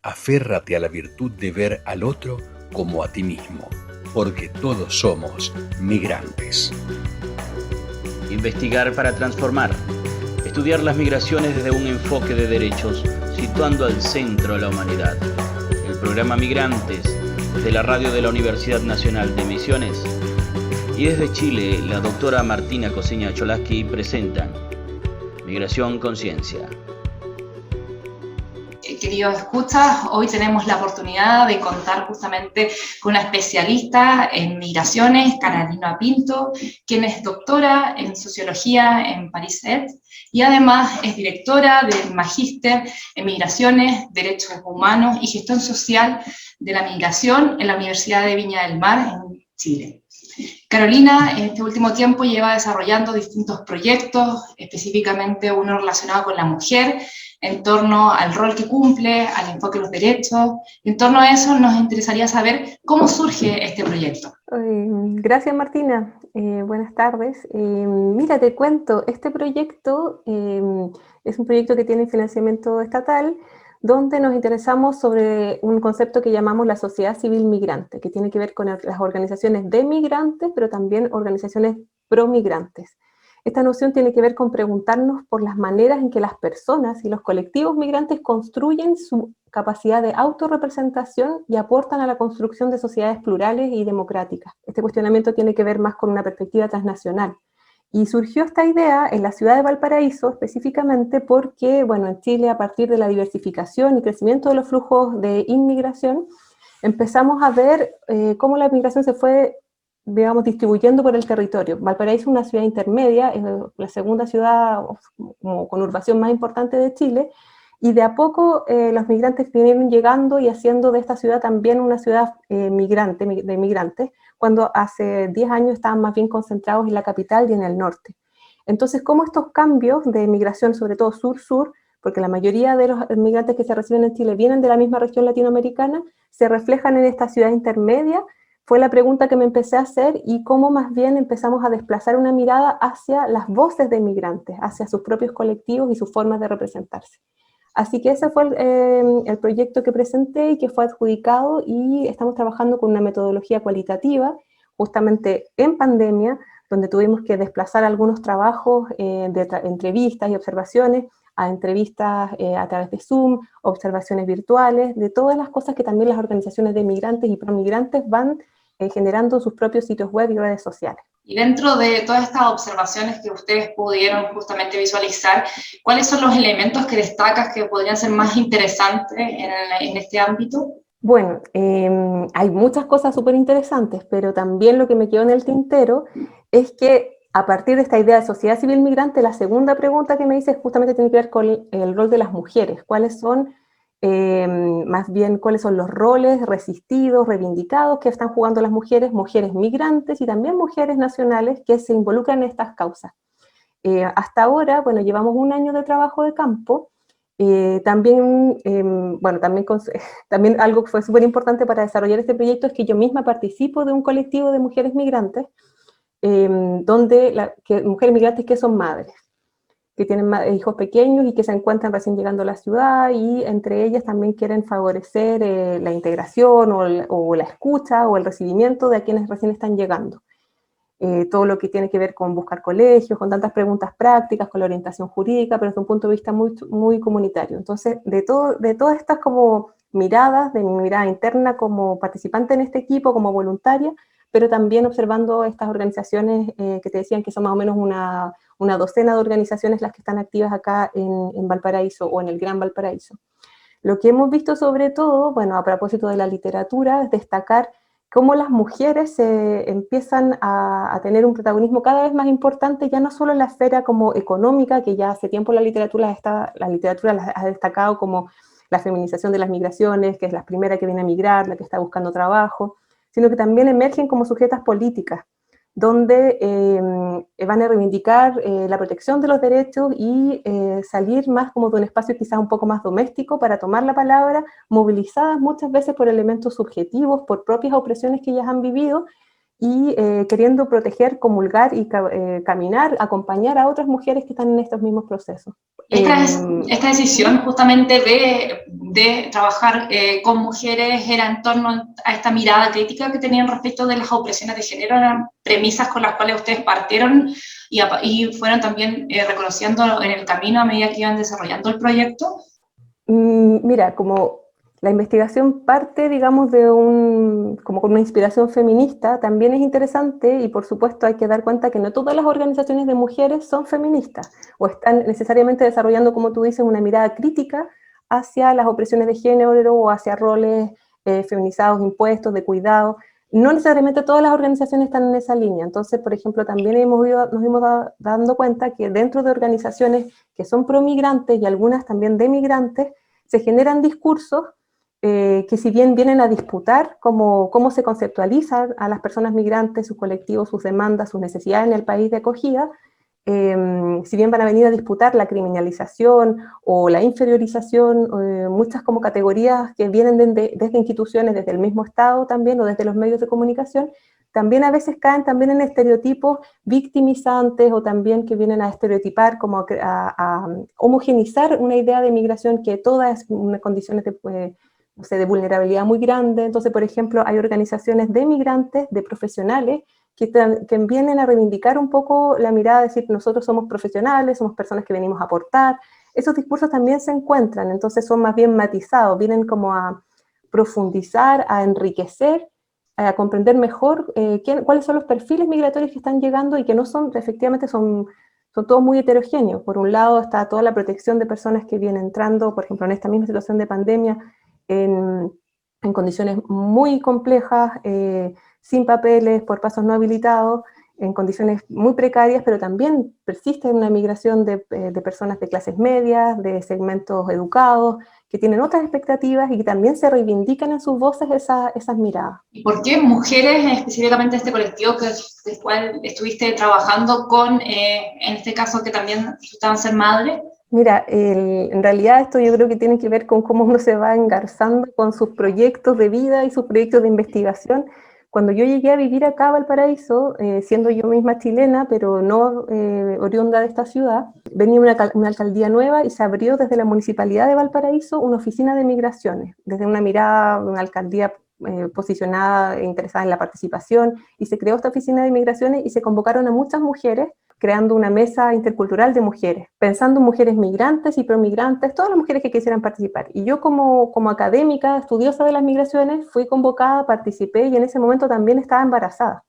aférrate a la virtud de ver al otro como a ti mismo, porque todos somos migrantes. Investigar para transformar. Estudiar las migraciones desde un enfoque de derechos, situando al centro a la humanidad. El programa Migrantes, desde la radio de la Universidad Nacional de Misiones. Y desde Chile, la doctora Martina Coseña Cholaski presentan Migración Conciencia. Queridos escuchas, hoy tenemos la oportunidad de contar justamente con una especialista en migraciones, Carolina Pinto, quien es doctora en sociología en París ET y además es directora del Magíster en Migraciones, Derechos Humanos y Gestión Social de la Migración en la Universidad de Viña del Mar en Chile. Carolina en este último tiempo lleva desarrollando distintos proyectos, específicamente uno relacionado con la mujer, en torno al rol que cumple, al enfoque de los derechos. En torno a eso nos interesaría saber cómo surge este proyecto. Gracias, Martina. Buenas tardes. Mira, te cuento, este proyecto es un proyecto que tiene financiamiento estatal, donde nos interesamos sobre un concepto que llamamos la sociedad civil migrante, que tiene que ver con las organizaciones de migrantes, pero también organizaciones pro-migrantes. Esta noción tiene que ver con preguntarnos por las maneras en que las personas y los colectivos migrantes construyen su capacidad de autorrepresentación y aportan a la construcción de sociedades plurales y democráticas. Este cuestionamiento tiene que ver más con una perspectiva transnacional. Y surgió esta idea en la ciudad de Valparaíso específicamente porque, bueno, en Chile, a partir de la diversificación y crecimiento de los flujos de inmigración, empezamos a ver cómo la migración se fue, digamos, distribuyendo por el territorio. Valparaíso es una ciudad intermedia, es la segunda ciudad como conurbación más importante de Chile, y de a poco los migrantes vinieron llegando y haciendo de esta ciudad también una ciudad de migrantes, cuando hace 10 años estaban más bien concentrados en la capital y en el norte. Entonces, ¿cómo estos cambios de migración, sobre todo sur-sur, porque la mayoría de los migrantes que se reciben en Chile vienen de la misma región latinoamericana, se reflejan en esta ciudad intermedia? Fue la pregunta que me empecé a hacer, y cómo más bien empezamos a desplazar una mirada hacia las voces de migrantes, hacia sus propios colectivos y sus formas de representarse. Así que ese fue el proyecto que presenté y que fue adjudicado, y estamos trabajando con una metodología cualitativa, justamente en pandemia, donde tuvimos que desplazar algunos trabajos de entrevistas y observaciones a entrevistas a través de Zoom, observaciones virtuales, de todas las cosas que también las organizaciones de migrantes y promigrantes van generando sus propios sitios web y redes sociales. Y dentro de todas estas observaciones que ustedes pudieron justamente visualizar, ¿cuáles son los elementos que destacas que podrían ser más interesantes en este ámbito? Bueno, hay muchas cosas súper interesantes, pero también lo que me quedó en el tintero es que a partir de esta idea de sociedad civil migrante, la segunda pregunta que me hice justamente tiene que ver con el rol de las mujeres. ¿Cuáles son, más bien, cuáles son los roles resistidos, reivindicados que están jugando las mujeres migrantes y también mujeres nacionales que se involucran en estas causas? Hasta ahora, bueno, llevamos un año de trabajo de campo. También algo que fue súper importante para desarrollar este proyecto es que yo misma participo de un colectivo de mujeres migrantes, mujeres migrantes que son madres, que tienen hijos pequeños y que se encuentran recién llegando a la ciudad, y entre ellas también quieren favorecer la integración o la escucha o el recibimiento de quienes recién están llegando. Todo lo que tiene que ver con buscar colegios, con tantas preguntas prácticas, con la orientación jurídica, pero desde un punto de vista muy, muy comunitario. Entonces, de todas estas como miradas, de mi mirada interna como participante en este equipo, como voluntaria, pero también observando estas organizaciones que te decían que son más o menos una docena de organizaciones las que están activas acá en Valparaíso o en el Gran Valparaíso. Lo que hemos visto sobre todo, bueno, a propósito de la literatura, es destacar cómo las mujeres empiezan a tener un protagonismo cada vez más importante, ya no solo en la esfera como económica, que ya hace tiempo la literatura las ha destacado como la feminización de las migraciones, que es la primera que viene a migrar, la que está buscando trabajo, sino que también emergen como sujetas políticas, donde van a reivindicar la protección de los derechos y salir más como de un espacio quizás un poco más doméstico para tomar la palabra, movilizadas muchas veces por elementos subjetivos, por propias opresiones que ellas han vivido, y queriendo proteger, comulgar y caminar, acompañar a otras mujeres que están en estos mismos procesos. Esta decisión justamente de trabajar con mujeres era en torno a esta mirada crítica que tenían respecto de las opresiones de género, eran premisas con las cuales ustedes partieron y fueron también reconociendo en el camino a medida que iban desarrollando el proyecto. Mira, como la investigación parte, digamos, como con una inspiración feminista, también es interesante y por supuesto hay que dar cuenta que no todas las organizaciones de mujeres son feministas o están necesariamente desarrollando, como tú dices, una mirada crítica hacia las opresiones de género o hacia roles feminizados, impuestos, de cuidado. No necesariamente todas las organizaciones están en esa línea. Entonces, por ejemplo, también nos hemos dando cuenta que dentro de organizaciones que son pro-migrantes y algunas también de migrantes, se generan discursos que si bien vienen a disputar cómo se conceptualizan a las personas migrantes, sus colectivos, sus demandas, sus necesidades en el país de acogida, si bien van a venir a disputar la criminalización o la inferiorización, muchas como categorías que vienen desde instituciones, desde el mismo Estado también o desde los medios de comunicación, también a veces caen también en estereotipos victimizantes o también que vienen a estereotipar, como a homogenizar una idea de migración que todas es unas condiciones de vulnerabilidad muy grande. Entonces, por ejemplo, hay organizaciones de migrantes, de profesionales, que vienen a reivindicar un poco la mirada, de decir, nosotros somos profesionales, somos personas que venimos a aportar. Esos discursos también se encuentran, entonces son más bien matizados, vienen como a profundizar, a enriquecer, a comprender mejor cuáles son los perfiles migratorios que están llegando y que no son, efectivamente, son todos muy heterogéneos. Por un lado está toda la protección de personas que vienen entrando, por ejemplo, en esta misma situación de pandemia, en condiciones muy complejas, sin papeles, por pasos no habilitados, en condiciones muy precarias, pero también persiste una migración de personas de clases medias, de segmentos educados, que tienen otras expectativas y que también se reivindican en sus voces esas miradas. ¿Y por qué mujeres, específicamente este colectivo del cual estuviste trabajando con, en este caso que también resultaban ser madres? Mira, en realidad esto yo creo que tiene que ver con cómo uno se va engarzando con sus proyectos de vida y sus proyectos de investigación. Cuando yo llegué a vivir acá a Valparaíso, siendo yo misma chilena, pero no oriunda de esta ciudad, venía una alcaldía nueva y se abrió desde la Municipalidad de Valparaíso una oficina de migraciones, desde una mirada, una alcaldía posicionada e interesada en la participación, y se creó esta oficina de migraciones y se convocaron a muchas mujeres, creando una mesa intercultural de mujeres, pensando en mujeres migrantes y promigrantes, todas las mujeres que quisieran participar. Y yo como académica, estudiosa de las migraciones, fui convocada, participé y en ese momento también estaba embarazada.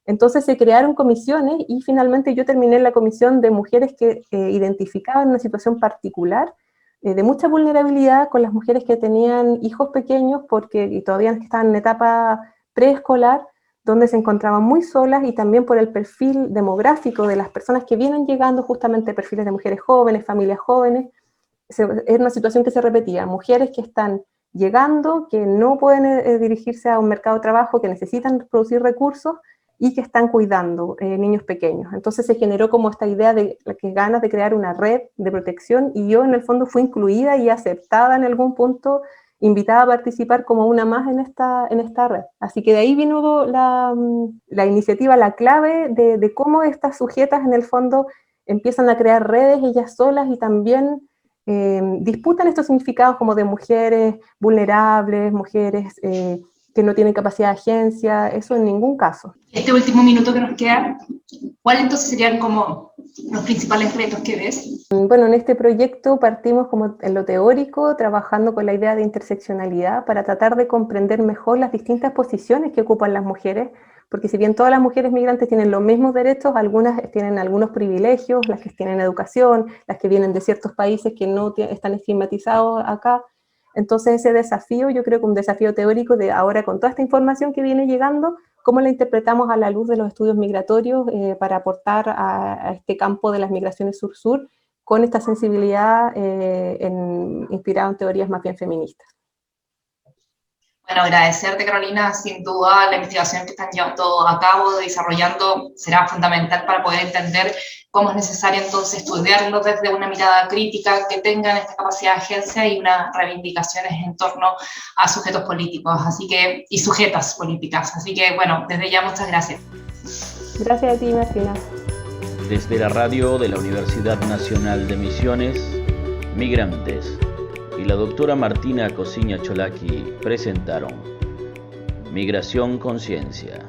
Entonces se crearon comisiones y finalmente yo terminé en la comisión de mujeres que identificaban una situación particular de mucha vulnerabilidad con las mujeres que tenían hijos pequeños y todavía estaban en etapa preescolar, donde se encontraban muy solas, y también por el perfil demográfico de las personas que vienen llegando, justamente perfiles de mujeres jóvenes, familias jóvenes. Es una situación que se repetía, mujeres que están llegando, que no pueden dirigirse a un mercado de trabajo, que necesitan producir recursos y que están cuidando niños pequeños. Entonces se generó como esta idea de ganas de crear una red de protección, y yo en el fondo fui incluida y aceptada en algún punto, invitada a participar como una más en esta red. Así que de ahí vino la iniciativa, la clave de cómo estas sujetas en el fondo empiezan a crear redes ellas solas y también disputan estos significados como de mujeres vulnerables, mujeres que no tienen capacidad de agencia, eso en ningún caso. Este último minuto que nos queda, ¿cuáles entonces serían como los principales retos que ves? Bueno, en este proyecto partimos como en lo teórico, trabajando con la idea de interseccionalidad para tratar de comprender mejor las distintas posiciones que ocupan las mujeres, porque si bien todas las mujeres migrantes tienen los mismos derechos, algunas tienen algunos privilegios, las que tienen educación, las que vienen de ciertos países que no están estigmatizados acá. Entonces ese desafío, yo creo que un desafío teórico de ahora con toda esta información que viene llegando, cómo la interpretamos a la luz de los estudios migratorios para aportar a este campo de las migraciones sur-sur con esta sensibilidad inspirada en teorías más bien feministas. Bueno, agradecerte, Carolina, sin duda la investigación que están llevando a cabo, desarrollando, será fundamental para poder entender cómo es necesario entonces estudiarlo desde una mirada crítica, que tengan esta capacidad de agencia y unas reivindicaciones en torno a sujetos políticos, y sujetas políticas. Así que, bueno, desde ya muchas gracias. Gracias a ti, Martina. Desde la radio de la Universidad Nacional de Misiones, Migrantes y la doctora Martina Cosiña Cholaki presentaron Migración Conciencia.